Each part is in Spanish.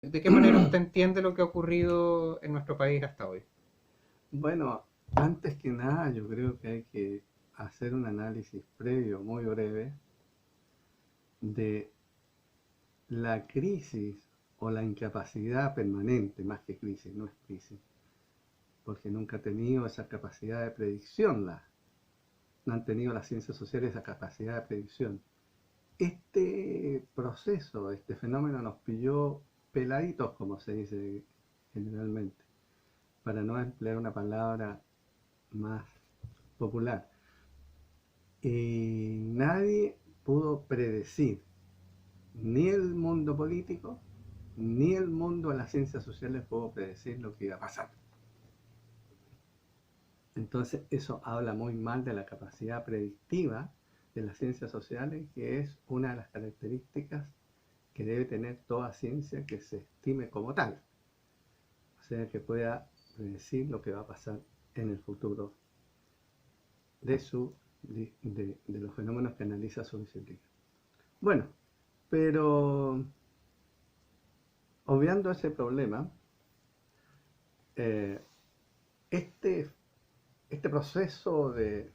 ¿De qué manera usted entiende lo que ha ocurrido en nuestro país hasta hoy? Bueno, antes que nada yo creo que hay que hacer un análisis previo muy breve de la crisis o la incapacidad permanente, más que crisis, no es crisis, porque nunca ha tenido esa capacidad de predicción, no han tenido las ciencias sociales esa capacidad de predicción. Este proceso, este fenómeno nos pilló peladitos, como se dice generalmente, para no emplear una palabra más popular. Y nadie pudo predecir, ni el mundo político, ni el mundo de las ciencias sociales pudo predecir lo que iba a pasar. Entonces eso habla muy mal de la capacidad predictiva de las ciencias sociales, que es una de las características que debe tener toda ciencia que se estime como tal. O sea, que pueda predecir lo que va a pasar en el futuro de, de los fenómenos que analiza su disciplina. Bueno, pero obviando ese problema, eh, este, este proceso de,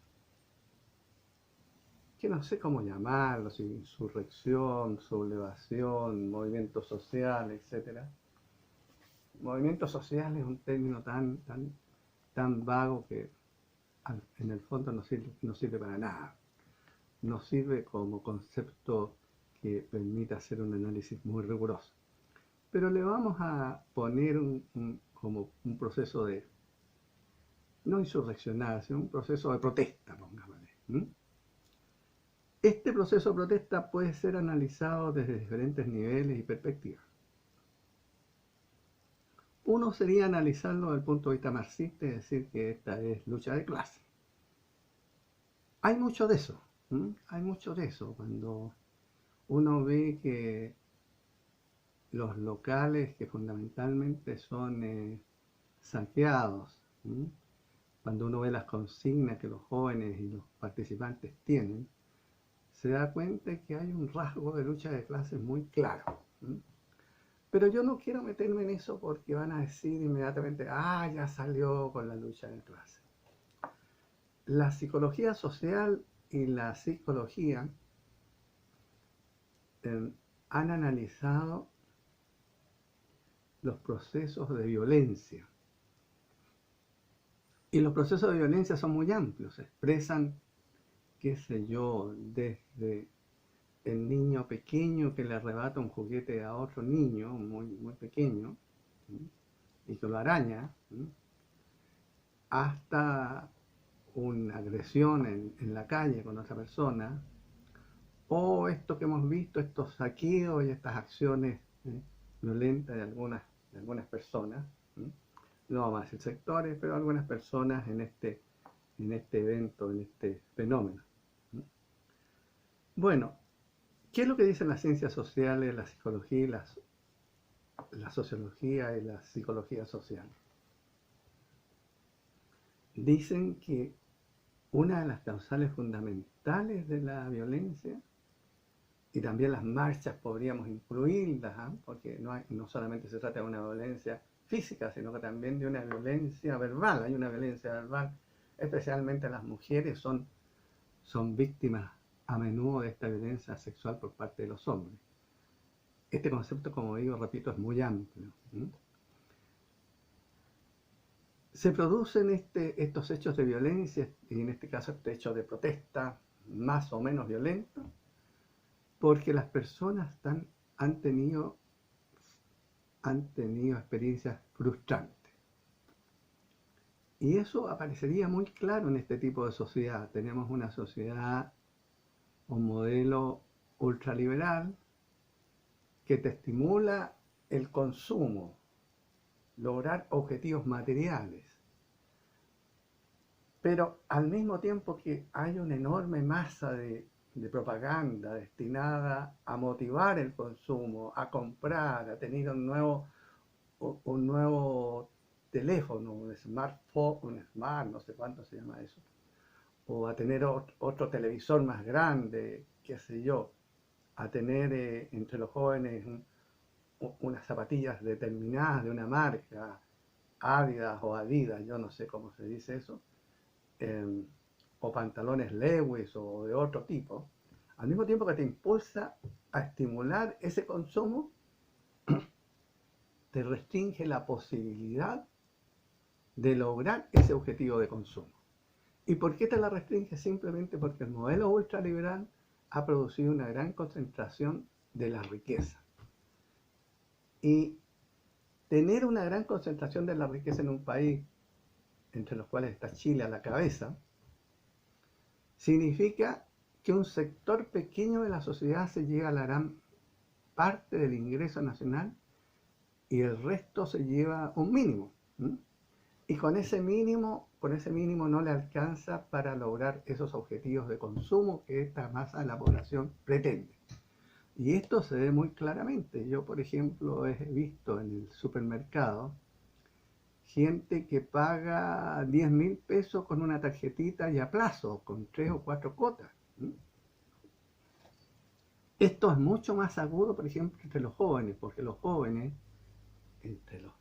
que no sé cómo llamarlo, si insurrección, sublevación, movimiento social, etcétera. Movimiento social es un término tan vago que en el fondo no sirve para nada. No sirve como concepto que permita hacer un análisis muy riguroso. Pero le vamos a poner como un proceso de, no insurreccional, sino un proceso de protesta, pongámosle. Este proceso de protesta puede ser analizado desde diferentes niveles y perspectivas. Uno sería analizarlo desde el punto de vista marxista y decir que esta es lucha de clase. Hay mucho de eso, hay mucho de eso. Cuando uno ve que los locales que fundamentalmente son saqueados, cuando uno ve las consignas que los jóvenes y los participantes tienen, se da cuenta que hay un rasgo de lucha de clases muy claro. Pero yo no quiero meterme en eso porque van a decir inmediatamente, ah, ya salió con la lucha de clases. La psicología social y la psicología han analizado los procesos de violencia. Y los procesos de violencia son muy amplios, expresan, qué sé yo, desde el niño pequeño que le arrebata un juguete a otro niño muy pequeño y que lo araña, hasta una agresión en la calle con otra persona, o esto que hemos visto, estos saqueos y estas acciones violentas de algunas personas, no vamos a decir sectores, pero algunas personas en este evento, en este fenómeno. Bueno, ¿qué es lo que dicen las ciencias sociales, la psicología y la sociología y la psicología social? Dicen que una de las causales fundamentales de la violencia, y también las marchas podríamos incluirlas, porque no solamente se trata de una violencia física, sino que también de una violencia verbal. Hay una violencia verbal, especialmente las mujeres son víctimas a menudo de esta violencia sexual por parte de los hombres. Este concepto, como digo, repito, es muy amplio. Se producen estos hechos de violencia, y en este caso este hecho de protesta más o menos violento, porque las personas han tenido, han tenido experiencias frustrantes. Y eso aparecería muy claro en este tipo de sociedad. Tenemos una sociedad, un modelo ultraliberal que te estimula el consumo, lograr objetivos materiales, pero al mismo tiempo que hay una enorme masa de propaganda destinada a motivar el consumo, a comprar, a tener un nuevo teléfono, un smartphone, un smart, no sé cuánto se llama eso, o a tener otro televisor más grande, qué sé yo, a tener entre los jóvenes unas zapatillas determinadas de una marca, Adidas o Adidas, yo no sé cómo se dice eso, o pantalones Lewis o de otro tipo, al mismo tiempo que te impulsa a estimular ese consumo, te restringe la posibilidad de lograr ese objetivo de consumo. ¿Y por qué te la restringe? Simplemente porque el modelo ultraliberal ha producido una gran concentración de la riqueza. Y tener una gran concentración de la riqueza en un país, entre los cuales está Chile a la cabeza, significa que un sector pequeño de la sociedad se lleva la gran parte del ingreso nacional y el resto se lleva un mínimo. Y con ese mínimo no le alcanza para lograr esos objetivos de consumo que esta masa de la población pretende. Y esto se ve muy claramente. Yo, por ejemplo, he visto en el supermercado gente que paga 10.000 pesos con una tarjetita y a plazo, con 3 o 4 cuotas. Esto es mucho más agudo, por ejemplo, entre los jóvenes, porque los jóvenes, entre los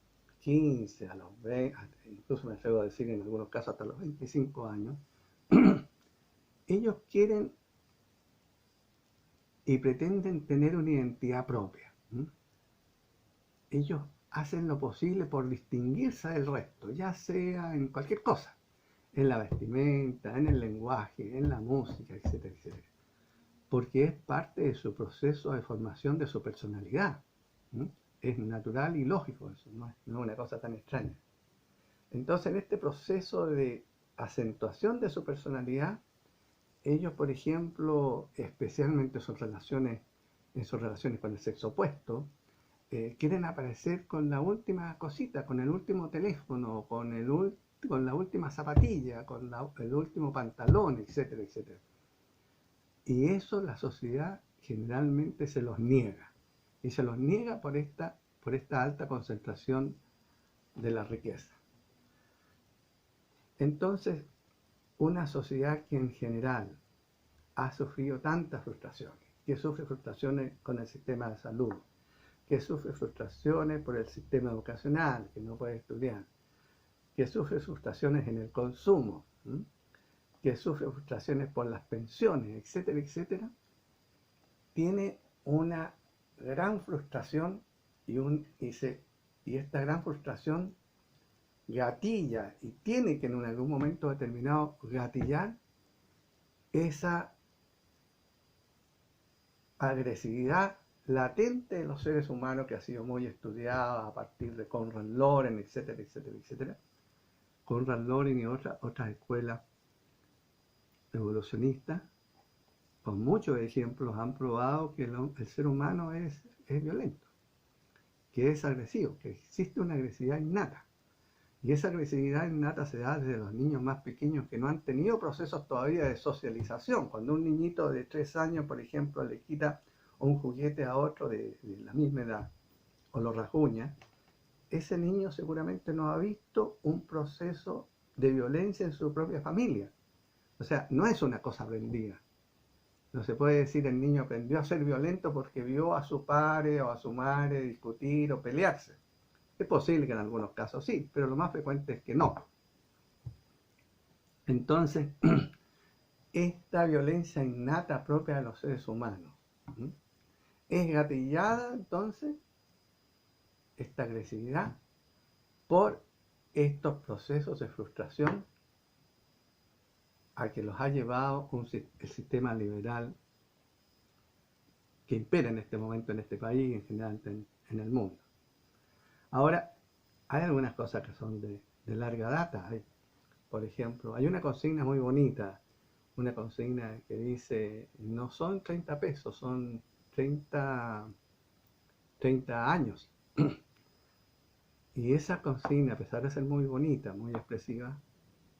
15 a los 20, incluso me atrevo a decir en algunos casos hasta los 25 años, ellos quieren y pretenden tener una identidad propia. Ellos hacen lo posible por distinguirse del resto, ya sea en cualquier cosa, en la vestimenta, en el lenguaje, en la música, etcétera, etcétera. Porque es parte de su proceso de formación de su personalidad. Es natural y lógico eso, no es una cosa tan extraña. Entonces, en este proceso de acentuación de su personalidad, ellos, por ejemplo, especialmente en sus relaciones con el sexo opuesto, quieren aparecer con la última cosita, con el último teléfono, con la última zapatilla, con el último pantalón, etcétera, etcétera. Y eso la sociedad generalmente se los niega. Y se los niega por esta alta concentración de la riqueza. Entonces, una sociedad que en general ha sufrido tantas frustraciones, que sufre frustraciones con el sistema de salud, que sufre frustraciones por el sistema educacional, que no puede estudiar, que sufre frustraciones en el consumo, que sufre frustraciones por las pensiones, etcétera, etcétera, tiene una gran frustración y esta gran frustración gatilla y tiene que en algún momento determinado gatillar esa agresividad latente de los seres humanos que ha sido muy estudiada a partir de Konrad Lorenz, etcétera, etcétera, etcétera. Konrad Lorenz y otras escuelas evolucionistas, con muchos ejemplos, han probado que el ser humano es violento, que es agresivo, que existe una agresividad innata. Y esa agresividad innata se da desde los niños más pequeños que no han tenido procesos todavía de socialización. Cuando un niñito de 3 años, por ejemplo, le quita un juguete a otro de la misma edad o lo rajuña, ese niño seguramente no ha visto un proceso de violencia en su propia familia. O sea, no es una cosa aprendida. No se puede decir el niño aprendió a ser violento porque vio a su padre o a su madre discutir o pelearse. Es posible que en algunos casos sí, pero lo más frecuente es que no. Entonces, esta violencia innata propia de los seres humanos es gatillada, entonces, esta agresividad, por estos procesos de frustración a que los ha llevado el sistema liberal que impera en este momento en este país y en general en el mundo. Ahora, hay algunas cosas que son de larga data. Por ejemplo, hay una consigna muy bonita, una consigna que dice, no son 30 pesos, son 30 años. Y esa consigna, a pesar de ser muy bonita, muy expresiva,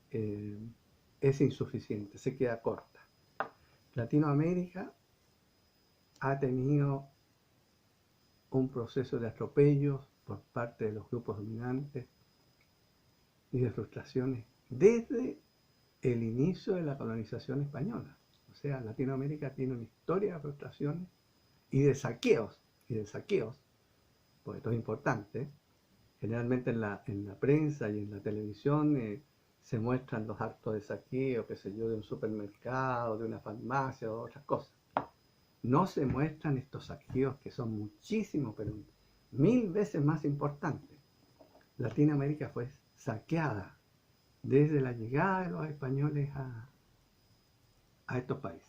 es insuficiente, se queda corta. Latinoamérica ha tenido un proceso de atropellos por parte de los grupos dominantes y de frustraciones desde el inicio de la colonización española. O sea, Latinoamérica tiene una historia de frustraciones y de saqueos porque esto es importante. Generalmente en la prensa y en la televisión se muestran los actos de saqueo, qué sé yo, de un supermercado, de una farmacia o otras cosas. No se muestran estos saqueos que son muchísimos, pero 1000 veces más importantes. Latinoamérica fue saqueada desde la llegada de los españoles a estos países.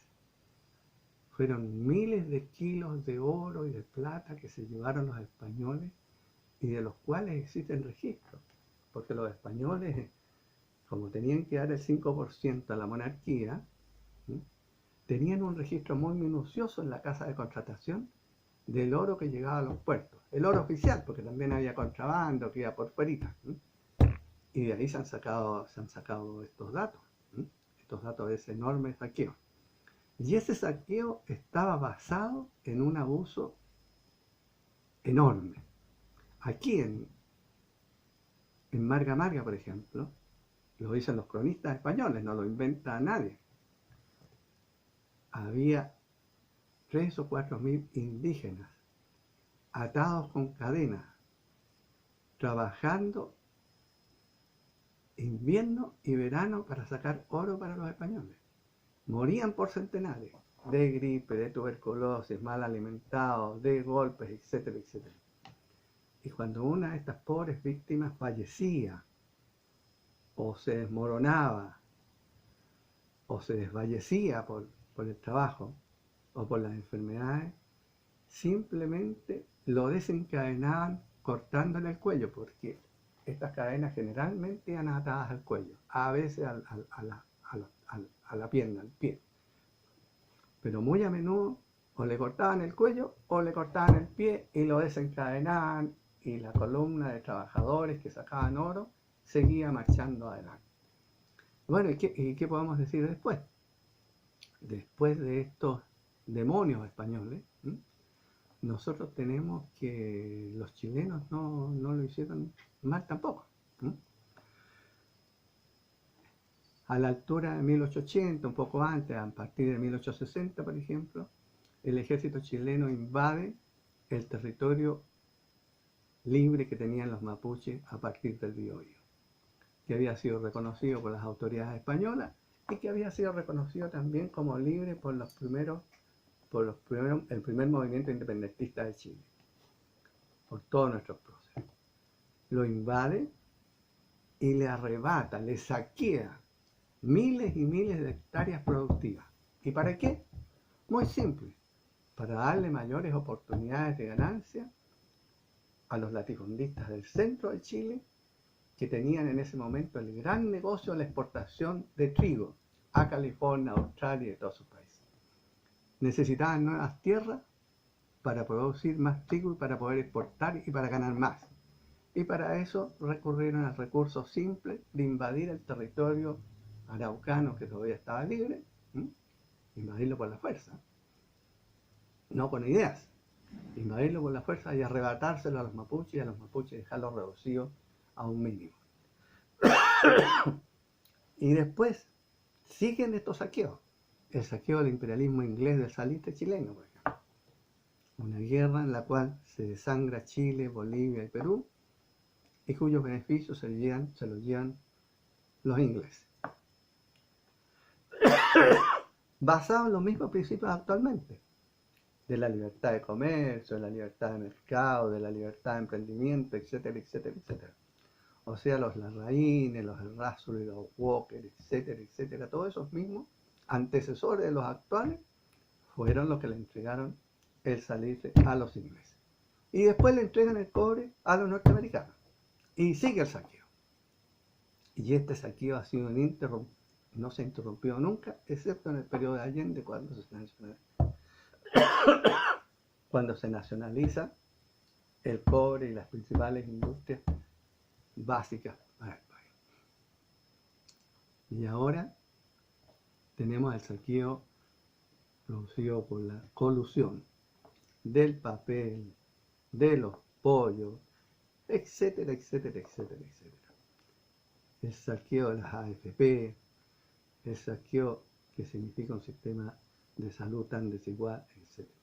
Fueron miles de kilos de oro y de plata que se llevaron los españoles y de los cuales existen registros, porque los españoles, como tenían que dar el 5% a la monarquía, ¿sí?, tenían un registro muy minucioso en la casa de contratación del oro que llegaba a los puertos. El oro oficial, porque también había contrabando que iba por fuerita, ¿sí?, y de ahí se han sacado estos datos de ese enorme saqueo. Y ese saqueo estaba basado en un abuso enorme. Aquí en Marga Marga, por ejemplo, lo dicen los cronistas españoles, no lo inventa nadie. Había 3 o 4 mil indígenas atados con cadenas, trabajando invierno y verano para sacar oro para los españoles. Morían por centenares, de gripe, de tuberculosis, mal alimentados, de golpes, etcétera, etcétera. Y cuando una de estas pobres víctimas fallecía, o se desmoronaba, o se desvallecía por el trabajo, o por las enfermedades, simplemente lo desencadenaban cortándole el cuello, porque estas cadenas generalmente eran atadas al cuello, a veces a la pierna, al pie. Pero muy a menudo o le cortaban el cuello o le cortaban el pie y lo desencadenaban, y la columna de trabajadores que sacaban oro seguía marchando adelante. Bueno, ¿y qué podemos decir después? Después de estos demonios españoles, nosotros tenemos que los chilenos no lo hicieron mal tampoco. A la altura de 1880, un poco antes, a partir de 1860, por ejemplo, el ejército chileno invade el territorio libre que tenían los mapuches a partir del Biobío, que había sido reconocido por las autoridades españolas y que había sido reconocido también como libre por el primer movimiento independentista de Chile, por todos nuestros próceres. Lo invade y le arrebata, le saquea miles y miles de hectáreas productivas. ¿Y para qué? Muy simple, para darle mayores oportunidades de ganancia a los latifundistas del centro de Chile, que tenían en ese momento el gran negocio de la exportación de trigo a California, Australia y todos sus países. Necesitaban nuevas tierras para producir más trigo y para poder exportar y para ganar más. Y para eso recurrieron al recurso simple de invadir el territorio araucano, que todavía estaba libre, invadirlo por la fuerza, no con ideas, invadirlo por la fuerza y arrebatárselo a los mapuches, y a los mapuches dejarlo reducido a un mínimo. Y después siguen estos saqueos. El saqueo del imperialismo inglés del salitre chileno, por ejemplo. Una guerra en la cual se desangra Chile, Bolivia y Perú, y cuyos beneficios se los llevan los ingleses. Basado en los mismos principios actualmente, de la libertad de comercio, de la libertad de mercado, de la libertad de emprendimiento, etcétera, etcétera, etcétera. O sea, los Larraínes, los Errázuriz, los Walker, etcétera, etcétera, todos esos mismos antecesores de los actuales fueron los que le entregaron el salitre a los ingleses. Y después le entregan el cobre a los norteamericanos. Y sigue el saqueo. Y este saqueo ha sido ininterrumpido, no se ha interrumpido nunca, excepto en el periodo de Allende, cuando se nacionaliza el cobre y las principales industrias básicas para el país. Y ahora tenemos el saqueo producido por la colusión del papel, de los pollos, etcétera, etcétera, etcétera, etcétera. El saqueo de las AFP, el saqueo que significa un sistema de salud tan desigual, etcétera.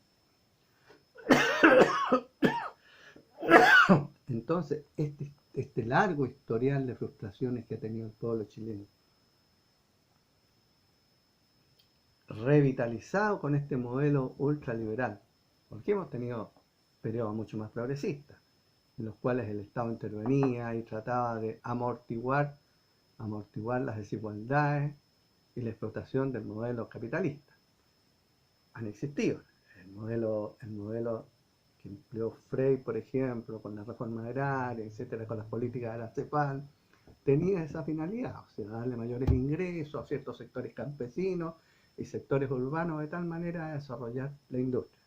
Entonces, este largo historial de frustraciones que ha tenido el pueblo chileno, revitalizado con este modelo ultraliberal, porque hemos tenido periodos mucho más progresistas, en los cuales el Estado intervenía y trataba de amortiguar las desigualdades y la explotación del modelo capitalista. Han existido. El modelo que empleó Frey, por ejemplo, con la reforma agraria, etcétera, con las políticas de la CEPAL, tenía esa finalidad, o sea, darle mayores ingresos a ciertos sectores campesinos y sectores urbanos de tal manera de desarrollar la industria.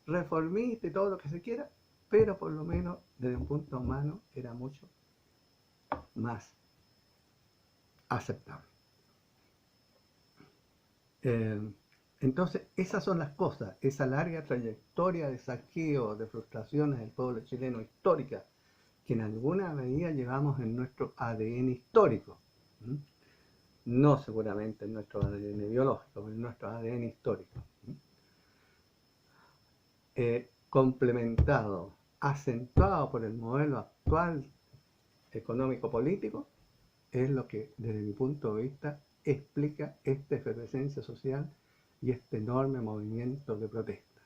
Reformista y todo lo que se quiera, pero por lo menos desde un punto humano era mucho más aceptable. Entonces, esas son las cosas, esa larga trayectoria de saqueo, de frustraciones del pueblo chileno histórica, que en alguna medida llevamos en nuestro ADN histórico. ¿Mm? No seguramente en nuestro ADN biológico, pero en nuestro ADN histórico. Complementado, acentuado por el modelo actual económico-político, es lo que, desde mi punto de vista, explica esta efervescencia social y este enorme movimiento de protesta.